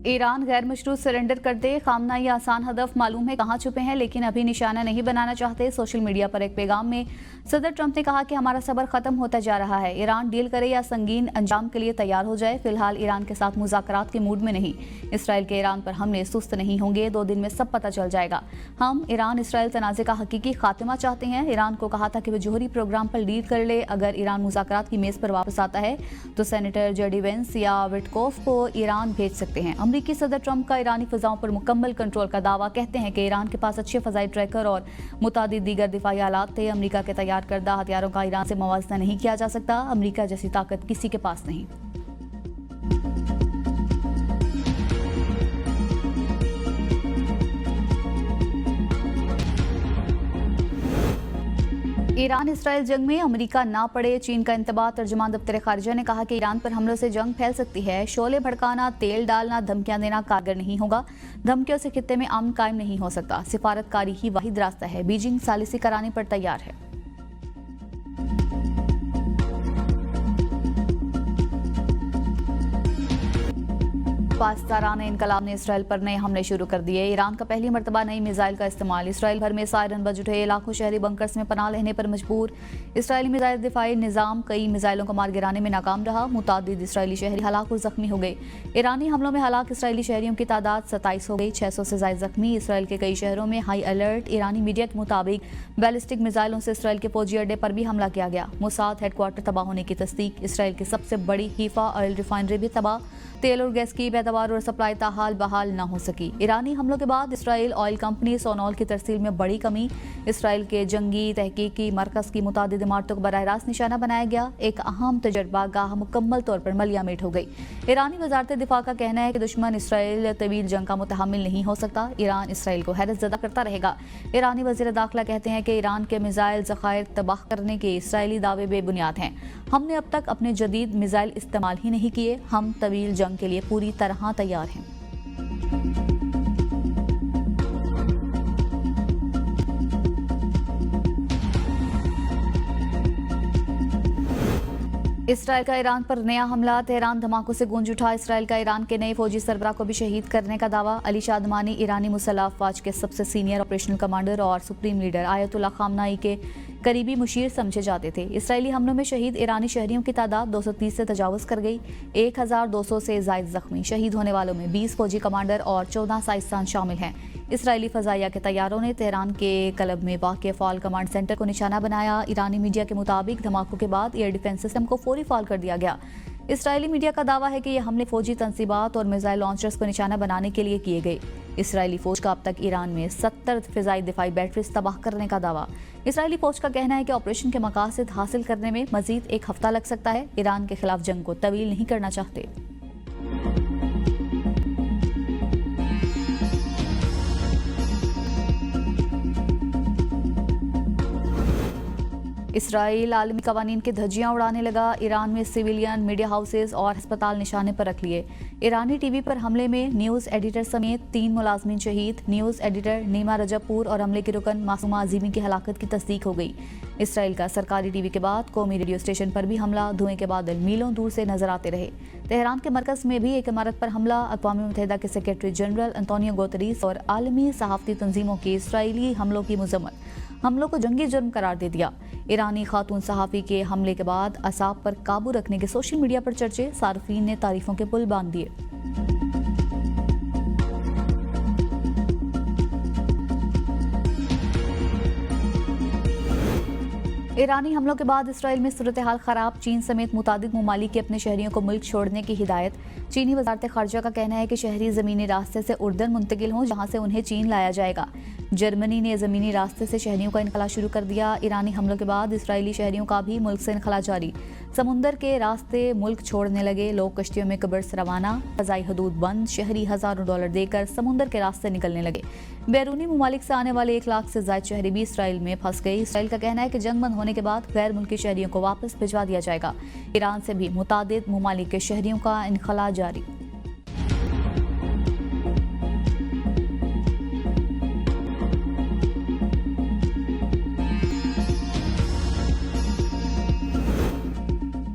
Iran गैर मशरूत surrender कर दे, खामना ये आसान हदफ मालूम है कहाँ छुपे हैं, लेकिन अभी निशाना नहीं बनाना चाहते। सोशल मीडिया पर एक पैगाम में सदर ट्रंप ने कहा कि हमारा सब्र खत्म होता जा रहा है। ईरान डील करे या संगीन अंजाम के लिए तैयार हो जाए, फिलहाल ईरान के साथ मुज़ाकरात के मूड में नहीं। इसराइल के ईरान पर हमले सुस्त नहीं होंगे, 2 दिन में सब पता चल जाएगा। हम ईरान इसराइल तनाज़े का हकीकी खात्मा चाहते हैं। ईरान को कहा था कि वह जोहरी प्रोग्राम पर लीड कर ले। अगर ईरान मुज़ाकरात की मेज़ पर वापस आता है तो सेनेटर जेडी वेंस या विटकोफ को ईरान भेज सकते हैं। अमरीकी सदर ट्रंप का ईरानी फिजाओं पर मुकम्मल कंट्रोल का दावा, कहते हैं कि ईरान के पास अच्छे फजाई ट्रैकर और मुतादिद दीगर दिफाई आलात थे। अमरीका के तैयार करदा हथियारों का ईरान से मुवाजना नहीं किया जा सकता। अमरीका जैसी ताकत किसी के पास नहीं। ईरान इसराइल जंग में अमेरिका ना पड़े, चीन का इंतबाह। तर्जुमान दफ्तर खारिजा ने कहा कि ईरान पर हमलों से जंग फैल सकती है। शोले भड़काना, तेल डालना, धमकियां देना कारगर नहीं होगा। धमकियों से खित्ते में अमन कायम नहीं हो सकता। सिफारतकारी ही वाहिद रास्ता है। बीजिंग सालिसी कराने पर तैयार है। पाकिस्तान इनकलाब ने इसराइल पर नए हमले शुरू कर दिए। ईरान का पहली मरतबा नई मिसाइल का इस्तेमाल। इसराइल भर में सायरन बज उठे, लाखों शहरी बंकर्स में पनाह लेने पर मजबूर। इसराइली मिसाइल दिफाई निज़ाम कई मिसाइलों को मार गिराने में नाकाम रहा। मुतादिद इसराइली शहरी हलाक और जख्मी हो गए। ईरानी हमलों में हलाक इसराइली शहरियों की तादाद 27 हो गई, 600 से ज्यादा जख्मी। इसराइल के कई शहरों में हाई अलर्ट। ईरानी मीडिया के मुताबिक बैलिस्टिक मिसाइलों से इसराइल के फौजी अड्डे पर भी हमला किया गया। मोसाद हेडक्वार्टर तबाह होने की तस्दीक। इसराइल की सबसे बड़ी हीफा ऑयल रिफाइनरी भी तबाह। तेल और गैस की पैदावार और सप्लाई ताहाल बहाल न हो सकी। ईरानी हमलों के बाद इसराइल ऑयल कंपनी सोनॉल की तरसील में बड़ी कमी। इसराइल के जंगी तहकीकी मरकज की मुतादिद इमारतों को बराह रास्त निशाना बनाया गया। एक अहम तजर्बा गाह मुकम्मल तौर पर मलियामेट हो गई। ईरानी वजारत दिफा का कहना है कि दुश्मन इसराइल तवील जंग का मुतहम्मिल नहीं हो सकता। ईरान इसराइल को हैरत ज़दा करता रहेगा। ईरानी वज़ीर दाखिला कहते हैं कि ईरान के मिसाइल ज़खायर तबाह करने के इसराइली दावे बेबुनियाद हैं। हमने अब तक अपने जदीद मिसाइल इस्तेमाल ही नहीं किए। हम तवील जंग के लिए पूरी तरह तैयार हैं। इसराइल का ईरान पर नया हमला। तेहरान धमाकों से गूंज उठा। इसराइल का ईरान के नए फौजी सरबराह को भी शहीद करने का दावा। अली शादमानी ईरानी मुसल्लह अफवाज के सबसे सीनियर ऑपरेशनल कमांडर और सुप्रीम लीडर आयतुल्लाह खामनाई के करीबी मुशीर समझे जाते थे। इसराइली हमलों में शहीद ईरानी शहरियों की तादाद 230 से तजावज़ कर गई। 1200 से ज़ायद जख्मी। शहीद होने वालों में 20 फौजी कमांडर और 14 साइंसदान शामिल हैं। इसराइली फ़ज़ाइया के तैयारों ने तेहरान के कलब में वाक़ फ़ॉल कमांड सेंटर को निशाना बनाया। ईरानी मीडिया के मुताबिक धमाकों के बाद एयर डिफेंस सिस्टम को फौरी फ़ॉल कर दिया गया। इसराइली मीडिया का दावा है कि ये हमले फौजी तंसीबात और मिसाइल लॉन्चर्स को निशाना बनाने के लिए किए गए। इसराइली फौज का अब तक ईरान में 70 फ़िज़ाई दिफाई बैटरीज तबाह करने का दावा। इसराइली फौज का कहना है कि ऑपरेशन के मकासद हासिल करने में मजीद 1 हफ्ता लग सकता है। ईरान के खिलाफ जंग को तवील नहीं करना चाहते। इसराइल आलमी कवानीन की धज्जियां उड़ाने लगा। ईरान में सिविलियन मीडिया हाउसेज और अस्पताल निशाने पर रख लिए। ईरानी टीवी पर हमले में न्यूज़ एडिटर समेत 3 मुलाजमीन शहीद। न्यूज़ एडिटर नीमा रजबपुर और हमले के रुकन मासूमा अजीमी की हलाकत की तस्दीक हो गई। इसराइल का सरकारी टीवी के बाद कौमी रेडियो स्टेशन पर भी हमला। धुएं के बादल मीलों दूर से नजर आते रहे। तेहरान के मरकज में भी एक इमारत पर हमला। अक़वाम मुत्तहिदा के सेक्रेटरी जनरल अंतोनियो गुतेरेस और आलमी सहाफ़ती तंजीमों की इसराइली हमलों की मज़म्मत। हमलों को जंगी जुर्म करार दे दिया। ईरानी खातून सहाफ़ी के हमले के बाद असाब पर काबू रखने के सोशल मीडिया पर चर्चे। सार्फिन ने तारीफों के पुल बांध दिए। ईरानी हमलों के बाद इसराइल में सूरत हाल खराब। चीन समेत मुतादिद ममालिक की अपने शहरियों को मुल्क छोड़ने की हिदायत। चीनी वजारत खारजा का कहना है कि शहरी ज़मीनी रास्ते से उर्दन मुंतकिल हों, जहाँ से उन्हें चीन लाया जाएगा। जर्मनी ने ज़मीनी रास्ते से शहरियों का इनखला शुरू कर दिया। ईरानी हमलों के बाद इसराइली शहरियों का भी मुल्क से इनखला जारी। समुंदर के रास्ते मुल्क छोड़ने लगे लोग। कश्तियों में कब्र्स रवाना। फ़ज़ाई हदूद बंद। शहरी हज़ारों डॉलर देकर समुंदर के रास्ते निकलने लगे। बैरूनी ममालिक से आने वाले 1 लाख से ज़ायद शहरी भी इसराइल में फंस गए। इसराइल का कहना है कि जंग बंद होने के बाद गैर मुल्की शहरियों को वापस भिजवा दिया जाएगा। ईरान से भी मुतादिद ममालिक के शहरियों का इनखला जारी।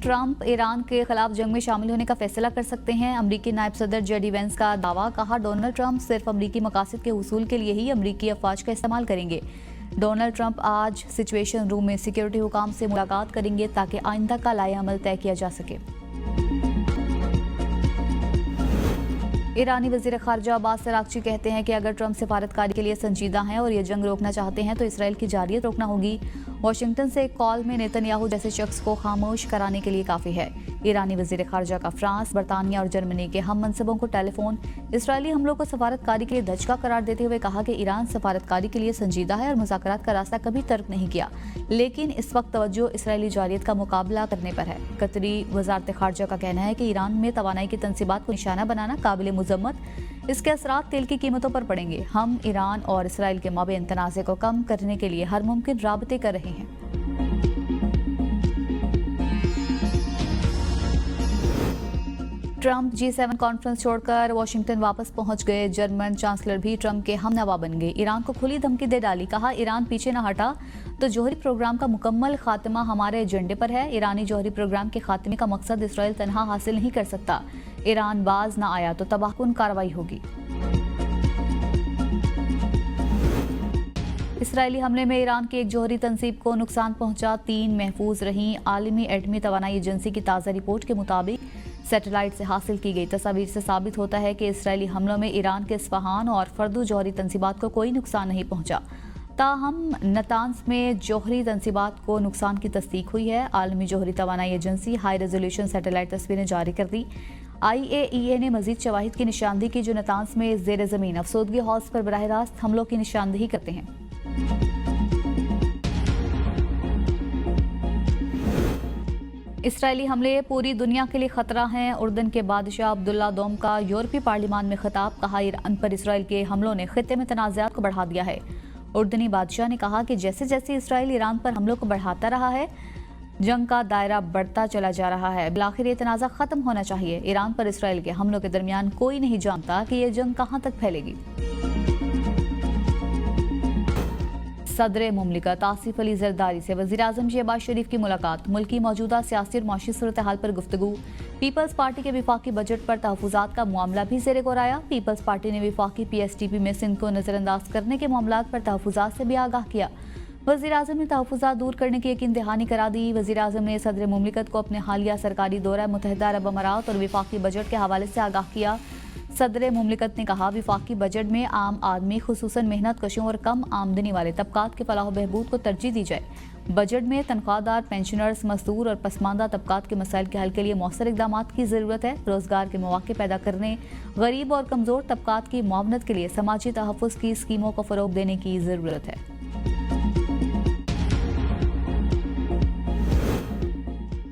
ट्रंप ईरान के खिलाफ जंग में शामिल होने का फैसला कर सकते हैं। अमरीकी नायब सदर जेडी वेंस का दावा। कहा, डोनाल्ड ट्रंप सिर्फ अमरीकी मकासद के हुसूल के लिए ही अमरीकी अफवाज का इस्तेमाल करेंगे। डोनाल्ड ट्रंप आज सिचुएशन रूम में सिक्योरिटी हुकाम से मुलाकात करेंगे ताकि आइंदा का लाएअमल तय किया जा सके। ईरानी वजीर खारजा अब्बास अरागची कहते हैं कि अगर ट्रंप सिफारतकारी के लिए संजीदा हैं और ये जंग रोकना चाहते हैं तो इसराइल की जारियत रोकना होगी। वाशिंगटन से एक कॉल में नेतन्याहू जैसे शख्स को खामोश कराने के लिए काफ़ी है। ईरानी वजीर खारजा का फ्रांस, बरतानिया और जर्मनी के हम मनसबों को टेलीफोन इसराइली हमलों को सफारतकारी के लिए धचका करार देते हुए कहा कि ईरान सफारतकारी के लिए संजीदा है और मुज़ाकरात का रास्ता कभी तर्क नहीं किया, लेकिन इस वक्त तवज्जो इसराइली जारियत का मुकाबला करने पर है। कतरी वजारत खारजा का कहना है कि ईरान में तवानाई की तनसीबात को निशाना बनाना काबिल मुजम्मत, इसके असरात तेल की कीमतों पर पड़ेंगे। हम ईरान और इसराइल के माबेन तनाज़े को कम करने के लिए हर मुमकिन राबते कर रहे हैं। ट्रंप G7 कॉन्फ्रेंस छोड़कर वाशिंगटन वापस पहुंच गए। जर्मन चांसलर भी ट्रंप के हमनवा बन गए। ईरान को खुली धमकी दे डाली। कहा, ईरान पीछे न हटा तो जौहरी प्रोग्राम का मुकम्मल खात्मा हमारे एजेंडे पर है। ईरानी जौहरी प्रोग्राम के खात्मे का मकसद इसराइल तनहा हासिल नहीं कर सकता। ईरान बाज न आया तो तबाहकुन कार्रवाई होगी। इसराइली हमले में ईरान की एक जौहरी तंसीब को नुकसान पहुंचा, 3 महफूज रहीं। आलमी एटमी तवानाई एजेंसी की ताज़ा रिपोर्ट के मुताबिक सैटेलाइट से हासिल की गई तस्वीर से साबित होता है कि इसराइली हमलों में ईरान के इस्फहान और फर्दू जौहरी तंसीबात को कोई नुकसान नहीं पहुंचा। ताहम नतान्स में जौहरी तंसीबात को नुकसान की तस्दीक हुई है। आलमी जौहरी तवानाई एजेंसी हाई रेजोल्यूशन सैटेलाइट तस्वीरें जारी कर दी। IAEA ने मजीद शवाहिद की निशानदेही की जो नतान्स में ज़ेर ज़मीन अफसोदगी हौज पर बराह रास्त हमलों की निशानदेही करते हैं। इसराइली हमले पूरी दुनिया के लिए खतरा हैं। उर्दन के बादशाह अब्दुल्ला दोम का यूरोपीय पार्लियामान में खिताब। कहा, ईरान पर इसराइल के हमलों ने खित्ते में तनाज़ात को बढ़ा दिया है। उर्दनी बादशाह ने कहा कि जैसे जैसे इसराइल ईरान पर हमलों को बढ़ाता रहा है, जंग का दायरा बढ़ता चला जा रहा है। बिलाखिर ये तनाज़ा ख़त्म होना चाहिए। ईरान पर इसराइल के हमलों के दरमियान कोई नहीं जानता कि ये जंग कहाँ तक फैलेगी। सदर मुमलिकत आसिफ अली जरदारी से वज़ीर-ए-आज़म शहबाज शरीफ की मुलाकात। मुल्क की मौजूदा सियासी और माशी सूरत हाल पर गुफ्तगू। पीपल्स पार्टी के विफाकी बजट पर तहफ़्फ़ुज़ात का मामला भी ज़ेरे गौर आया। पीपल्स पार्टी ने विफाकी PSTP में सिंध को नज़रअंदाज करने के मामलात पर तहफ़्फ़ुज़ात से भी आगाह किया। वज़ीर-ए-आज़म ने तहफ़्फ़ुज़ात दूर करने की यकीन दहानी करा दी। वज़ीर-ए-आज़म ने सदर मुमलिकत को अपने हालिया सरकारी दौरा मुत्तहिदा अरब अमारात और विफाकी बजट के हवाले से आगाह किया। सदर मुमलिकत ने कहा, विफाकी बजट में आम आदमी खुसूसन मेहनत कशों और कम आमदनी वाले तबकात के फलाह बहबूद को तरजीह दी जाए। बजट में तनख्वाहदार, पेंशनर्स, मजदूर और पसमानदा तबकात के मसाइल के हल के लिए मौसर इकदाम की ज़रूरत है। रोज़गार के मौके पैदा करने, गरीब और कमज़ोर तबकात की मुआवनत के लिए समाजी तहफ़्फ़ुज़ की स्कीमों को फ़रोग़ देने की ज़रूरत है।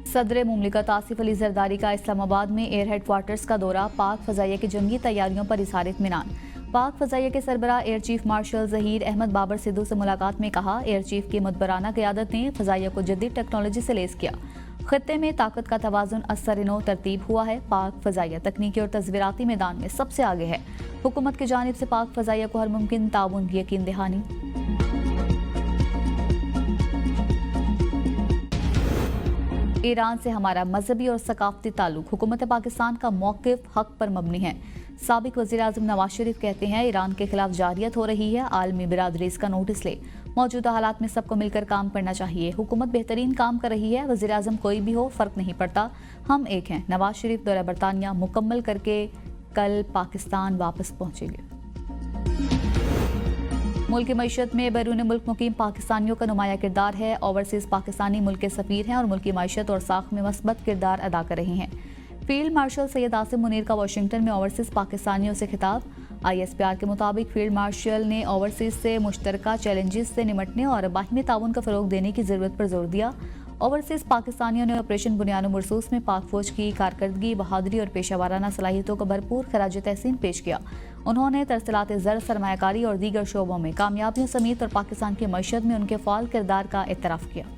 सदर मुमलिकत आसिफ अली जरदारी का इस्लामाबाद में एयर हेडक्वार्टर्स का दौरा। पाक फ़ज़ाइया की जंगी तैयारियों पर इज़हार इत्मीनान। पाक फ़ज़ाइया के सरबराह air chief marshal Zaheer Ahmed Babar Sidhu से मुलाकात में कहा, एयर चीफ की मुदबराना क़यादत ने फ़ज़ाइया को जदीद टेक्नोलॉजी से लैस किया। खत्ते में ताकत का तवाज़ुन असर-ए-नौ तरतीब हुआ है। पाक फ़ज़ाइया तकनीकी और तस्वीराती मैदान में सबसे आगे है। हुकूमत की जानिब से पाक फ़ज़ाइया को हर मुमकिन ताउन की यकीन दहानी। ईरान से हमारा मजहबी और सकाफती ताल्लुक। हुकूमत पाकिस्तान का मौक़िफ़ हक़ पर मबनी है। साबिक़ वज़ीर-ए-आज़म नवाज शरीफ कहते हैं, ईरान के खिलाफ जारियत हो रही है। आलमी बिरादरी इसका नोटिस ले। मौजूदा हालात में सबको मिलकर काम करना चाहिए। हुकूमत बेहतरीन काम कर रही है। वज़ीर-ए-आज़म कोई भी हो, फ़र्क नहीं पड़ता, हम एक हैं। नवाज शरीफ दौरा बरतानिया मुकम्मल करके कल पाकिस्तान वापस पहुँचेंगे। मुल्क की मईशत में बैरून मुल्क मुकीम पाकिस्तानियों का नुमाया किरदार है। ओवरसीज़ पाकिस्तानी मुल्क के सफ़ीर हैं और मुल्क की मईशत और साख में मस्बत किरदार अदा कर रहे हैं। फील्ड मार्शल सैयद आसिम मुनीर का वाशिंगटन में ओवरसीज़ पाकिस्तानियों से खिताब। ISPR के मुताबिक फील्ड मार्शल ने ओवरसीज़ से मुश्तरका चैलेंजेस से निमटने और बाहिमी ताउन का फ़रोग़ देने की ज़रूरत पर जोर दिया। ओवरसीज़ पाकिस्तानियों ने ऑपरेशन बुनियाद मरसूस में पाक फ़ौज की कारकर्दगी, बहादुरी और पेशावराना सलाहियतों को भरपूर खराज तहसीन पेश किया। उन्होंने तरसलात ज़र, सरमायाकारी और दीगर शोबों में कामयाबियों समेत और पाकिस्तान की मईशत में उनके फ़ाल किरदार का एतराफ़ किया।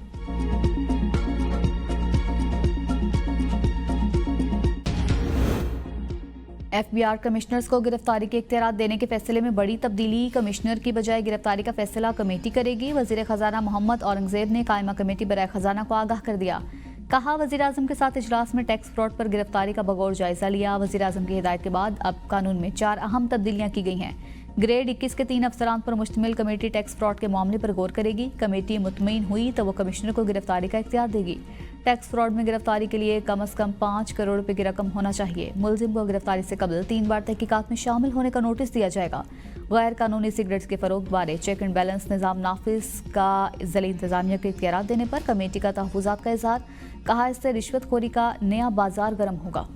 FBI कमिश्नर्स को गिरफ्तारी के इख्तियारात देने के फैसले में बड़ी तब्दीली। कमिश्नर की बजाय गिरफ्तारी का फैसला कमेटी करेगी। वज़ीर ख़जाना मोहम्मद औरंगज़ेब ने कायमा कमेटी बराए ख़जाना को आगाह कर दिया। कहा, वज़ीर-ए-आज़म के साथ इजलास में टैक्स फ्रॉड पर गिरफ्तारी का बगौर जायजा लिया। वज़ीर-ए-आज़म की हिदायत के बाद अब कानून में 4 अहम तब्दीलियां की गई हैं। ग्रेड 21 के 3 अफसरान पर मुश्तमिल कमेटी टैक्स फ्रॉड के मामले पर गौर करेगी। कमेटी मुतमईन हुई तो वो कमिश्नर को गिरफ्तारी का इख्तियार देगी। टैक्स फ्रॉड में गिरफ्तारी के लिए कम से कम 5 करोड़ रुपए की रकम होना चाहिए। मुलजिम को गिरफ्तारी से कबल 3 बार तहकीकात में शामिल होने का नोटिस दिया जाएगा। गैर कानूनी सिगरेट्स के फरोख्त बारे चेक एंड बैलेंस निज़ाम नाफिज का ज़िला इंतजामिया को इख्तियार देने पर कमेटी का तहफ़्फ़ुज़ात का इज़हार। कहा, इससे रिश्वतखोरी का नया बाजार गर्म होगा।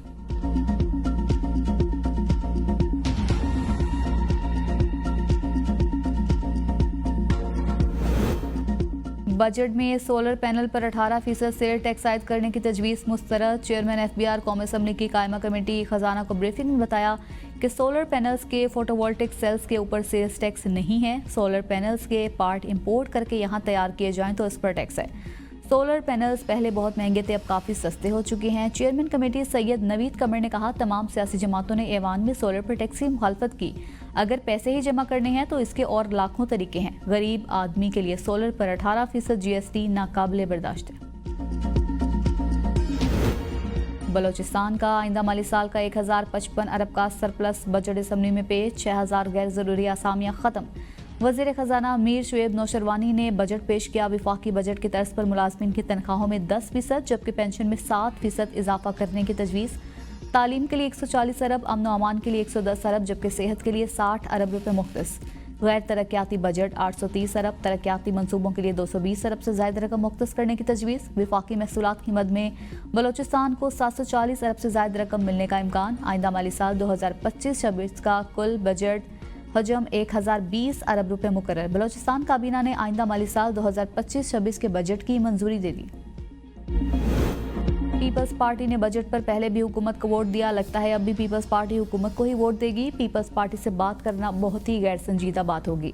बजट में सोलर पैनल पर 18% सेल टैक्स आयद करने की तजवीज़ मुस्तरद। चेयरमैन FBR कौमी असम्बली की कायमा कमेटी खजाना को ब्रीफिंग में बताया कि सोलर पैनल्स के फोटोवोल्टिक सेल्स के ऊपर सेल्स टैक्स नहीं है। सोलर पैनल्स के पार्ट इंपोर्ट करके यहाँ तैयार किए जाएं तो इस पर टैक्स है। सोलर पैनल्स पहले बहुत महंगे थे, अब काफ़ी सस्ते हो चुके हैं। चेयरमैन कमेटी सैयद नवीद कमर ने कहा, तमाम सियासी जमातों ने ऐवान में सोलर पर टैक्स की मुखालफत की। अगर पैसे ही जमा करने हैं तो इसके और लाखों तरीके हैं। गरीब आदमी के लिए सोलर पर 18% GST नाकाबिले बर्दाश्त है। बलोचिस्तान का आइंदा माली साल का 1055 अरब का सरप्लस बजट असम्बली में पेश। 6000 गैर ज़रूरी आसामियाँ ख़त्म। वज़ीर ख़जाना मीर शुएब नौशरवानी ने बजट पेश किया। वफाकी बजट की तर्ज पर मुलाजमीन की तनख्वाहों में 10% जबकि पेंशन में 7% इजाफा करने की तजवीज़। तालीम के लिए 140 अरब, अमन व अमान के लिए 110 अरब जबकि सेहत के लिए 60 अरब रुपये मुख्तस। गैर तरक्याती बजट 830 अरब, तरक्याती मनसूबों के लिए 220 अरब से ज़ायद रकम मुख्तस करने की तजवीज़। वफाकी महसूलात की मद में बलोचिस्तान को 740 अरब से ज़ायद रकम मिलने का इम्कान। आइंदा माली साल 2025-26 का कुल बजट हजम 1020 अरब रुपये मुकर्रर। बलोचिस्तान काबीना ने आइंदा माली साल 2025-26 के बजट की मंजूरी दे दी। पीपल्स पार्टी ने बजट पर पहले भी हुकूमत को वोट दिया। लगता है अब भी पीपल्स पार्टी हुकूमत को ही वोट देगी। पीपल्स पार्टी से बात करना बहुत ही गैर संजीदा बात होगी।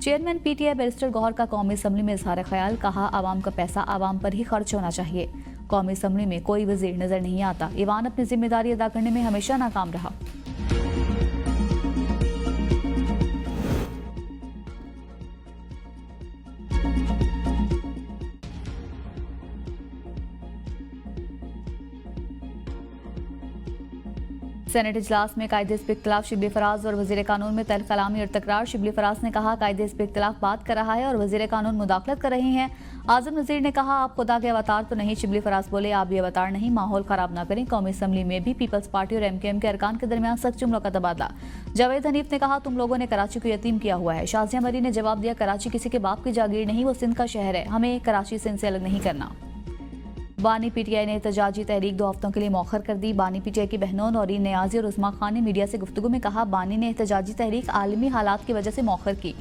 चेयरमैन PTI बैरिस्टर गौहर का कौमी असम्बली में इजहार ख्याल। कहा, आवाम का पैसा आवाम पर ही खर्च होना चाहिए। कौमी असम्बली में कोई वजीर नजर नहीं आता। ईवान अपनी जिम्मेदारी अदा करने में हमेशा नाकाम रहा। सेनेट इजलास में कायदे इस पे इख्तिलाफ। शिबली फराज और वजीर कानून में तल्ख कलामी और तकरार। शिबली फराज ने कहा, कायदे इस पे इख्तिलाफ बात कर रहा है और वजीर कानून मुदाखलत कर रहे हैं। आजम नज़ीर ने कहा, आप खुदा के अवतार तो नहीं। शिबली फराज बोले, आप भी अवतार नहीं, माहौल खराब ना करें। कौमी असम्बली में भी पीपल्स पार्टी और MKM के अरकान के दरमियान सख्त जुमलों का तबादला। जावेद हनीफ ने कहा, तुम लोगों ने कराची को यतीम किया हुआ है। शाजिया मरी ने जवाब दिया, कराची किसी के बाप की जागीर नहीं, वो सिंध का शहर है, हमें कराची से इनसे अलग नहीं करना। बानी PTI ने एहतजाजी तहरीक 2 हफ्तों के लिए मौखर कर दी। बानी PTI की बहनों नौरीन नियाजी और उस्मा खान ने मीडिया से गुफ्तगू में कहा, बानी ने एहतजाजी तहरीक आलमी हालात की वजह से मौखर की।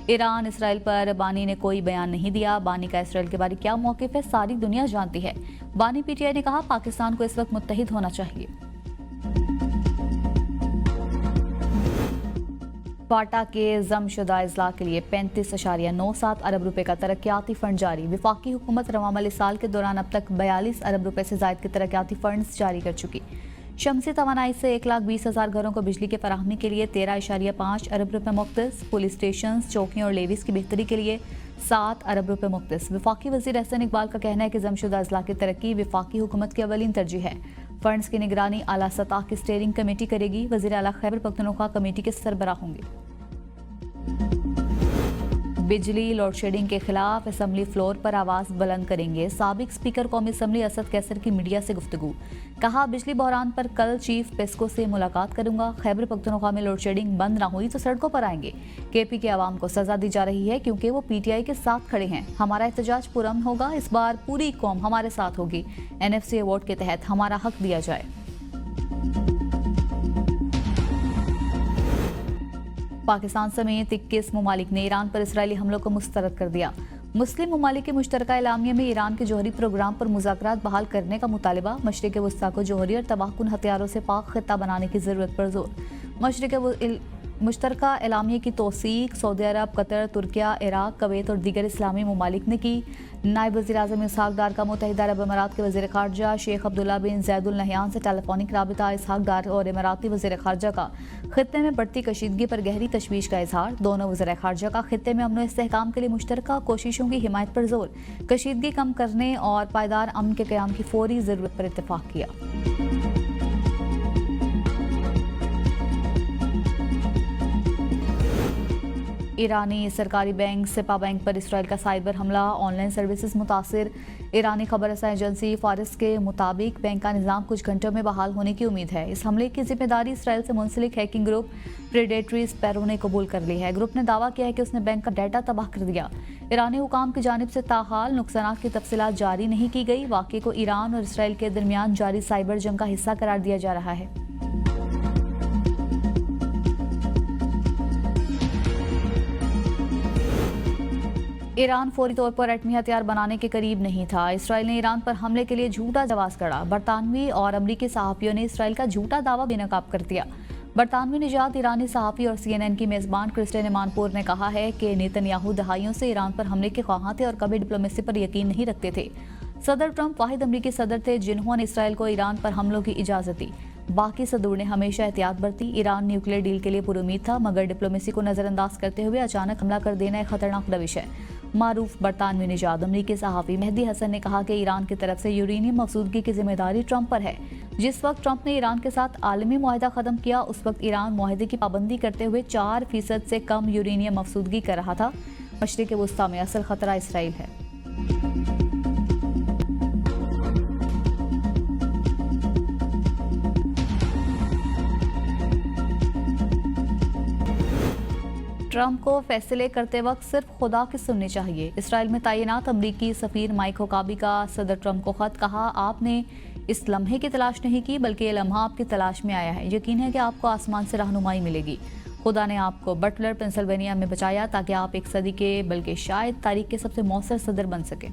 ईरान इसराइल पर बानी ने कोई बयान नहीं दिया। बानी का इसराइल के बारे क्या मौक़िफ़ है सारी दुनिया जानती है। बानी PTI ने कहा, पाकिस्तान को इस वक्त मुत्तहिद होना चाहिए। फाटा के जमशुदा अजला के लिए 35.97 अरब रुपए का तरक्याती फंड जारी। वफाकी हुकूमत रवामल साल के दौरान अब तक 42 अरब रुपए से ज़ायद के तरक्याती फंड्स जारी कर चुकी। शमसी तवानाई से 1,20,000 घरों को बिजली की फराहमी के लिए 13.5 अरब रुपए मुख्तस। पुलिस स्टेशन, चौकियों और लेवीज की बेहतरी के लिए 7 अरब रुपए मुख्तस। वफाकी वज़ीर एहसन इकबाल का कहना है कि जमशुदा अजला की तरक्की वफाकी हुकूमत की अवलीन तरजीह है। फंड्स की निगरानी आला सतह की स्टीयरिंग कमेटी करेगी। वज़ीर आला खैबर पख्तूनख्वा कमेटी के सरबराह होंगे। बिजली लोड शेडिंग के खिलाफ असम्बली फ्लोर पर आवाज़ बुलंद करेंगे। साबिक स्पीकर कौमी असम्बली असद कैसर की मीडिया से गुफ्तगू। कहा, बिजली बहरान पर कल चीफ पेस्को से मुलाकात करूंगा। खैबर पख्तूनख्वा में लोड शेडिंग बंद ना हुई तो सड़कों पर आएंगे। KP के आवाम को सजा दी जा रही है क्योंकि वो PTI के साथ खड़े हैं। हमारा एहतजाज पुरअमन होगा। इस बार पूरी कौम हमारे साथ होगी। NFC अवार्ड के तहत हमारा हक दिया जाए। पाकिस्तान समेत 21 ममालिक ने ईरान पर इसराइली हमलों को मुस्तरद कर दिया। मुस्लिम ममालिक के मुश्तरका एलामिया में ईरान के जौहरी प्रोग्राम पर मुज़ाकरात बहाल करने का मुतालिबा। मशरिक़ वस्ता को जौहरी और तबाहकुन हथियारों से पाक खित्ता बनाने की ज़रूरत पर जोर। मुश्तरका एलामिया की तौसीक सऊदी अरब, कतर, तुर्किया, इराक, कवैत और दीगर इस्लामी ममालिक ने की। नायब वज़ीर-ए-आज़म इसहाक डार का मुत्तहिदा अरब अमारात के वज़ीर ख़ारजा शेख अब्दुल्ला बिन ज़ैद अल नहयान से टेलीफोनिक राबिता। इसहाक डार और इमाराती वज़ीर ख़ारजा का खित्ते में बढ़ती कशीदगी पर गहरी तशवीश का इजहार। दोनों वज़ीर ख़ारजा का खित्ते में अमन व इस्तेहकाम के लिए मुश्तरका कोशिशों की हिमायत पर जोर, कशीदगी कम करने और पायदार अमन के क़याम की फौरी ज़रूरत पर इत्तेफाक किया। ईरानी सरकारी बैंक सिपा बैंक पर इसराइल का साइबर हमला, ऑनलाइन सर्विसेज मुतासिर। ईरानी खबर रसां एजेंसी फारिस के मुताबिक बैंक का निज़ाम कुछ घंटों में बहाल होने की उम्मीद है। इस हमले की जिम्मेदारी इसराइल से मुंसलिक हैकिंग ग्रुप प्रेडेटरी स्पैरो ने कबूल कर ली है। ग्रुप ने दावा किया है कि उसने बैंक का डाटा तबाह कर दिया। ईरानी हुकाम की जानिब से ताहाल नुकसान की तफसीलात जारी नहीं की गई। वाक़े को ईरान और इसराइल के दरमियान जारी साइबर जंग का हिस्सा करार दिया जा रहा है। ईरान फौरी तौर पर एटमी हथियार बनाने के करीब नहीं था। इसराइल ने ईरान पर हमले के लिए झूठा जवाब गढ़ा। बरतानवी और अमरीकी सहाफ़ियों ने इसराइल का झूठा दावा बेनकाब कर दिया। बरतानवी निजात ईरानी सहाफ़ी और CNN की मेज़बान क्रिस्टिन इमानपोर ने कहा है कि नेतन्याहू दहाइयों से ईरान पर हमले के ख्वाहां थे और कभी डिप्लोमेसी पर यकीन नहीं रखते थे। सदर ट्रंप वाहिद अमरीकी सदर थे जिन्होंने इसराइल को ईरान पर हमलों की इजाज़त दी। बाकी सदूर ने हमेशा एहतियात बरती। ईरान न्यूक्लियर डील के लिए पुरुमीद था, मगर डिप्लोमेसी को नज़रअंदाज करते हुए अचानक हमला कर देना एक खतरनाक रविश है। मारूफ बरतानवी निजात अमरीकी सहाफ़ी मेहदी हसन ने कहा कि ईरान की तरफ से यूरेनियम मफसूदगी की जिम्मेदारी ट्रंप पर है। जिस वक्त ट्रंप ने ईरान के साथ आलमी मुआहदा ख़त्म किया, उस वक्त ईरान मुआहदे की पाबंदी करते हुए 4% से कम यूरेनियम मफसूदगी कर रहा था। मशरिक़ वुस्ता में असल खतरा इसराइल है। ट्रंप को फैसले करते वक्त सिर्फ खुदा की सुननी चाहिए। इसराइल में तैनात अमरीकी सफ़ीर माइक हुकाबी का सदर ट्रंप को ख़त। कहा, आपने इस लम्हे की तलाश नहीं की, बल्कि ये लम्हा आपकी तलाश में आया है। यकीन है कि आपको आसमान से रहनुमाई मिलेगी। खुदा ने आपको बटलर पेंसिल्वेनिया में बचाया ताकि आप एक सदी के, बल्कि शायद तारीख के सबसे मौसर सदर बन सकें।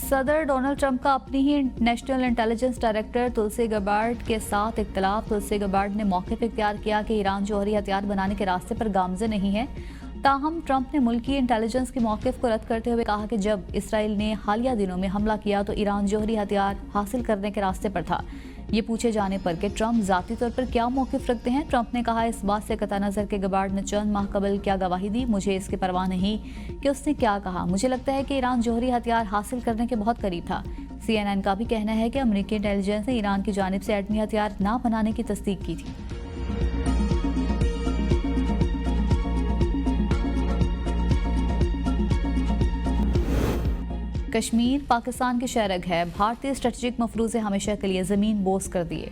सदर डोनाल्ड ट्रंप का अपनी ही नेशनल इंटेलिजेंस डायरेक्टर तुलसी गबार्ड के साथ इख्तिलाफ। तुलसी गबार्ड ने मौक़िफ़ इख्तियार किया कि ईरान जौहरी हथियार बनाने के रास्ते पर गामज़न नहीं है। ताहम ट्रंप ने मुल्की इंटेलिजेंस के मौक़िफ़ को रद्द करते हुए कहा कि जब इसराइल ने हालिया दिनों में हमला किया तो ईरान जौहरी हथियार हासिल करने के रास्ते पर था। ये पूछे जाने पर कि ट्रंप ज़ाती तौर पर क्या मौक़िफ़ रखते हैं, ट्रंप ने कहा, इस बात से कतई नज़र के गबार्ड ने चंद माह कबल क्या गवाही दी, मुझे इसकी परवाह नहीं कि उसने क्या कहा। मुझे लगता है कि ईरान जौहरी हथियार हासिल करने के बहुत करीब था। CNN का भी कहना है कि अमरीकी इंटेलिजेंस ने ईरान की जानिब से एटमी हथियार ना बनाने की तस्दीक की थी। कश्मीर पाकिस्तान की शहरग है। भारतीय स्ट्रेटेजिक मफरूज़े हमेशा के लिए ज़मीन बोस कर दिए।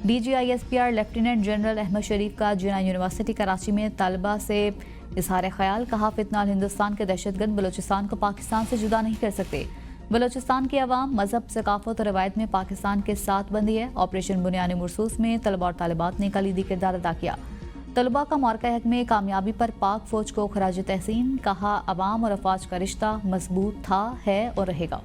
DGISPR लेफ्टिनेंट जनरल अहमद शरीफ का जिना यूनिवर्सिटी कराची में तलबा से इजहार ख्याल। कहा, फितनाल हिंदुस्तान के दहशतगर्द बलोचिस्तान को पाकिस्तान से जुदा नहीं कर सकते। बलोचिस्तान की अवाम मजहब, सकाफत और रवायत में पाकिस्तान के साथ बंदी है। ऑपरेशन बुनियानी मुरसूस में तलबा और तालिबात ने कलीदी किरदार अदा किया। तलबा का मार्का हक में कामयाबी पर पाक फौज को खराज तहसीन। कहा, अवाम और अफवाज का रिश्ता मजबूत था, है और रहेगा।